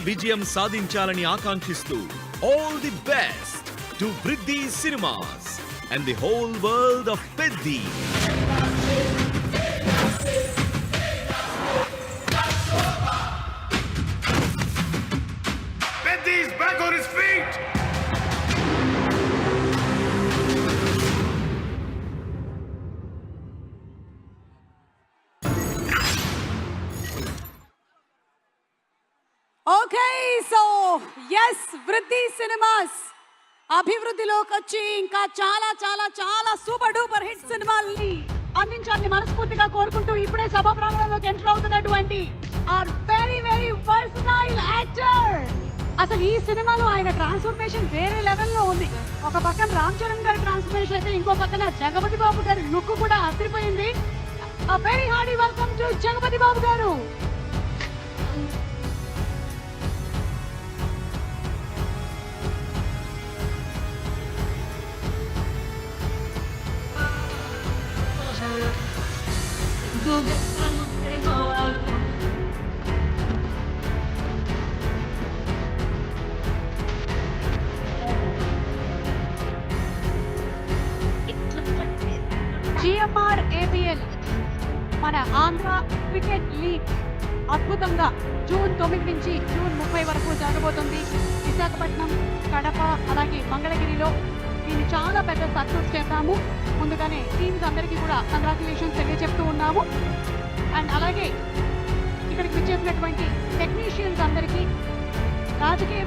విజయం సాధించాలని ఆకాంక్షిస్తూ all the best to Vriddhi Cinemas and the whole world of Peddi. He's back on his feet! Okay so yes Vriddhi Cinemas అభివృద్ధిలోకి వచ్చి ఇంకా చాలా చాలా చాలా సూపర్ డూపర్ హిట్ సినిమాల్ని అందించాలని మనస్ఫూర్తిగా కోరుకుంటూ ఇప్పుడే సభా ప్రాంగణంలోకి ఎంటర్ అవుతున్నటువంటి our very very versatile actor. అసలు ఈ సినిమాలో ఆయన ట్రాన్స్ఫర్మేషన్ వేరే లెవెల్లో ఉంది. ఒక పక్కన రామ్ చరణ్ గారి ట్రాన్స్ఫర్మేషన్ అయితే ఇంకో పక్కన జగపతి బాబు గారి లుక్ కూడా అదిరిపోయింది. Very hearty welcome to Jagapathi Babu గారు. GMR APL మన ఆంధ్ర క్రికెట్ లీగ్ అద్భుతంగా జూన్ 9 నుంచి జూన్ 30 వరకు జరగబోతుంది. విశాఖపట్నం, కడప, అలాగే మంగళగిరిలో దీన్ని చాలా పెద్ద సక్సెస్ చేద్దాము. ముందుగానే టీమ్స్ అందరికీ కూడా కంగ్రాచులేషన్స్ తెలియజెప్తూ ఉన్నాము. అండ్ అలాగే ఇక్కడికి వచ్చేసినటువంటి టెక్నీషియన్స్ అందరికీ, రాజకీయ